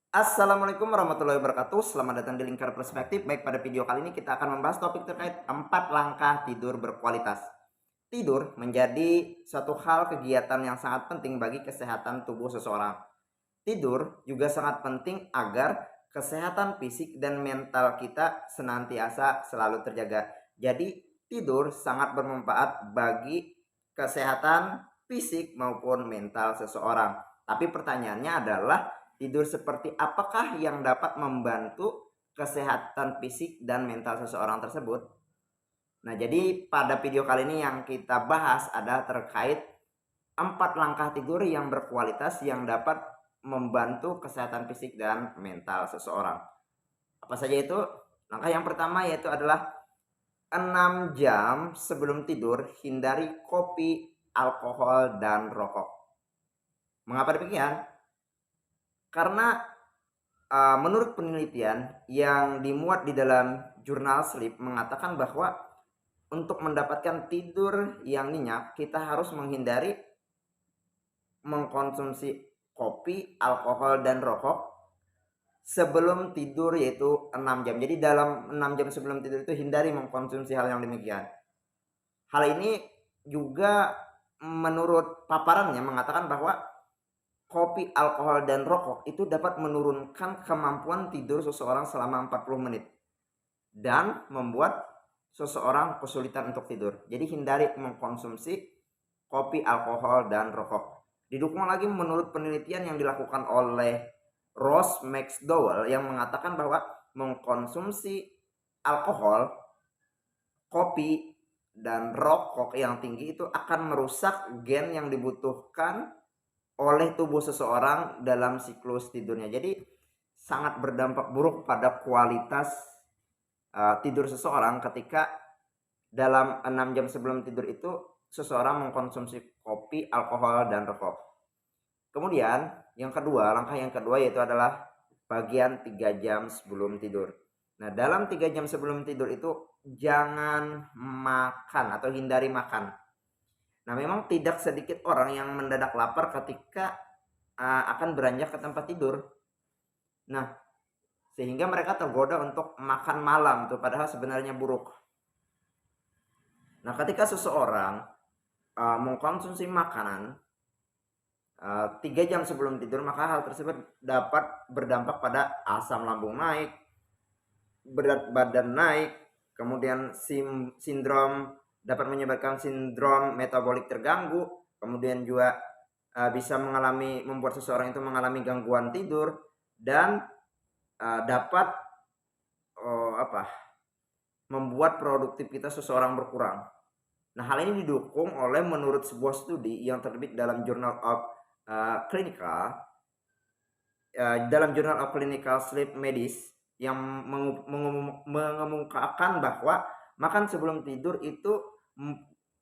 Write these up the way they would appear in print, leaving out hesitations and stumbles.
Assalamualaikum warahmatullahi wabarakatuh. Selamat datang di Lingkar Perspektif. Baik, pada video kali ini kita akan membahas topik terkait 4 langkah tidur berkualitas. Tidur menjadi suatu hal kegiatan yang sangat penting bagi kesehatan tubuh seseorang. Tidur juga sangat penting agar kesehatan fisik dan mental kita senantiasa selalu terjaga. Jadi, tidur sangat bermanfaat bagi kesehatan fisik maupun mental seseorang. Tapi pertanyaannya adalah, tidur seperti apakah yang dapat membantu kesehatan fisik dan mental seseorang tersebut? Nah, jadi pada video kali ini yang kita bahas adalah terkait 4 langkah tidur yang berkualitas yang dapat membantu kesehatan fisik dan mental seseorang. Apa saja itu? Langkah yang pertama yaitu adalah 6 jam sebelum tidur hindari kopi, alkohol, dan rokok. Mengapa demikian? Karena menurut penelitian yang dimuat di dalam jurnal Sleep mengatakan bahwa untuk mendapatkan tidur yang nyenyak kita harus menghindari mengkonsumsi kopi, alkohol, dan rokok sebelum tidur, yaitu 6 jam. Jadi dalam 6 jam sebelum tidur itu hindari mengkonsumsi hal yang demikian. Hal ini juga menurut paparannya mengatakan bahwa kopi, alkohol, dan rokok itu dapat menurunkan kemampuan tidur seseorang selama 40 menit dan membuat seseorang kesulitan untuk tidur. Jadi hindari mengkonsumsi kopi, alkohol, dan rokok. Didukung lagi menurut penelitian yang dilakukan oleh Ross McDowell yang mengatakan bahwa mengkonsumsi alkohol, kopi, dan rokok yang tinggi itu akan merusak gen yang dibutuhkan oleh tubuh seseorang dalam siklus tidurnya. Jadi sangat berdampak buruk pada kualitas tidur seseorang ketika dalam 6 jam sebelum tidur itu seseorang mengkonsumsi kopi, alkohol, dan rokok. Kemudian langkah yang kedua yaitu adalah bagian 3 jam sebelum tidur. Nah, dalam 3 jam sebelum tidur itu jangan makan atau hindari makan. Nah, memang tidak sedikit orang yang mendadak lapar ketika akan beranjak ke tempat tidur. Nah, sehingga mereka tergoda untuk makan malam tuh, padahal sebenarnya buruk. Nah, ketika seseorang mengkonsumsi makanan 3 jam sebelum tidur, maka hal tersebut dapat berdampak pada asam lambung naik, berat badan naik, kemudian dapat menyebabkan sindrom metabolik terganggu, kemudian juga bisa membuat seseorang itu mengalami gangguan tidur dan dapat membuat produktivitas seseorang berkurang. Nah, hal ini didukung oleh menurut sebuah studi yang terbit dalam Journal of Clinical Sleep Medicine yang mengemukakan bahwa makan sebelum tidur itu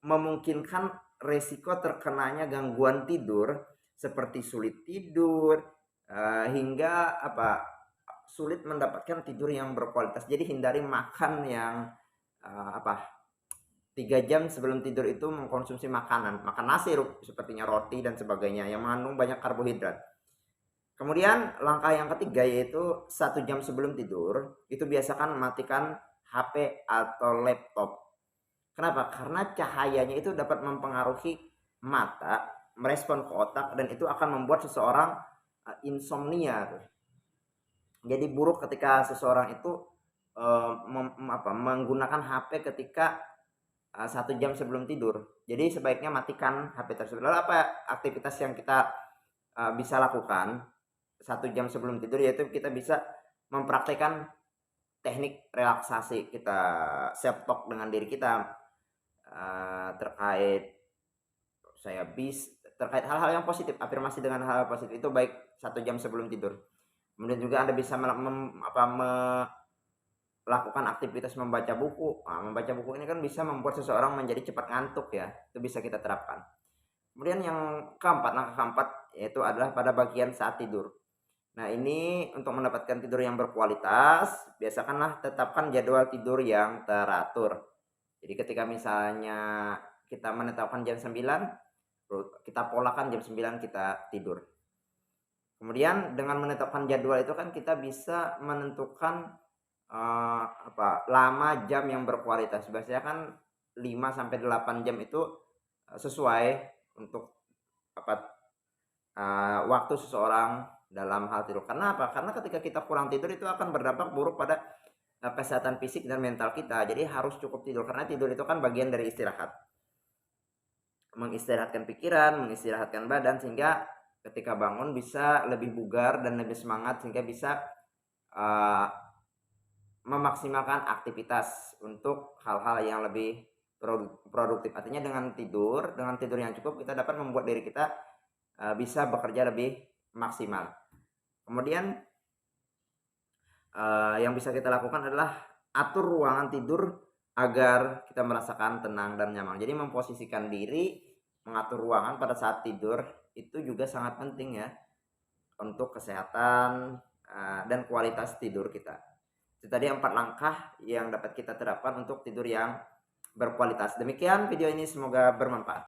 memungkinkan resiko terkenanya gangguan tidur seperti sulit tidur hingga sulit mendapatkan tidur yang berkualitas. Jadi hindari makan yang 3 jam sebelum tidur itu mengkonsumsi makan nasi sepertinya roti dan sebagainya yang mengandung banyak karbohidrat. Kemudian langkah yang ketiga yaitu 1 jam sebelum tidur itu biasakan matikan HP atau laptop. Kenapa? Karena cahayanya itu dapat mempengaruhi mata, merespon ke otak, dan itu akan membuat seseorang insomnia. Jadi buruk ketika seseorang itu menggunakan HP ketika 1 jam sebelum tidur. Jadi sebaiknya matikan HP tersebut. Lalu apa aktivitas yang kita bisa lakukan 1 jam sebelum tidur? Yaitu kita bisa mempraktekkan teknik relaksasi. Kita self talk dengan diri kita terkait hal-hal yang positif, afirmasi dengan hal positif itu baik 1 jam sebelum tidur. Kemudian juga Anda bisa melakukan aktivitas membaca buku. Membaca buku ini kan bisa membuat seseorang menjadi cepat ngantuk ya. Itu bisa kita terapkan. Kemudian langkah keempat yaitu adalah pada bagian saat tidur. Nah, ini untuk mendapatkan tidur yang berkualitas, biasakanlah tetapkan jadwal tidur yang teratur. Jadi ketika misalnya kita menetapkan jam 9, kita polakan jam 9 kita tidur. Kemudian dengan menetapkan jadwal itu kan kita bisa menentukan lama jam yang berkualitas. Biasanya kan 5 sampai 8 jam itu sesuai untuk waktu seseorang dalam hal tidur. Karena apa? Karena ketika kita kurang tidur itu akan berdampak buruk pada kesehatan fisik dan mental kita. Jadi harus cukup tidur karena tidur itu kan bagian dari istirahat. Mengistirahatkan pikiran, mengistirahatkan badan sehingga ketika bangun bisa lebih bugar dan lebih semangat sehingga bisa memaksimalkan aktivitas untuk hal-hal yang lebih produktif. Artinya dengan tidur yang cukup kita dapat membuat diri kita bisa bekerja lebih maksimal. Kemudian yang bisa kita lakukan adalah atur ruangan tidur agar kita merasakan tenang dan nyaman. Jadi memposisikan diri, mengatur ruangan pada saat tidur itu juga sangat penting ya untuk kesehatan dan kualitas tidur kita. Itu tadi 4 langkah yang dapat kita terapkan untuk tidur yang berkualitas. Demikian video ini, semoga bermanfaat.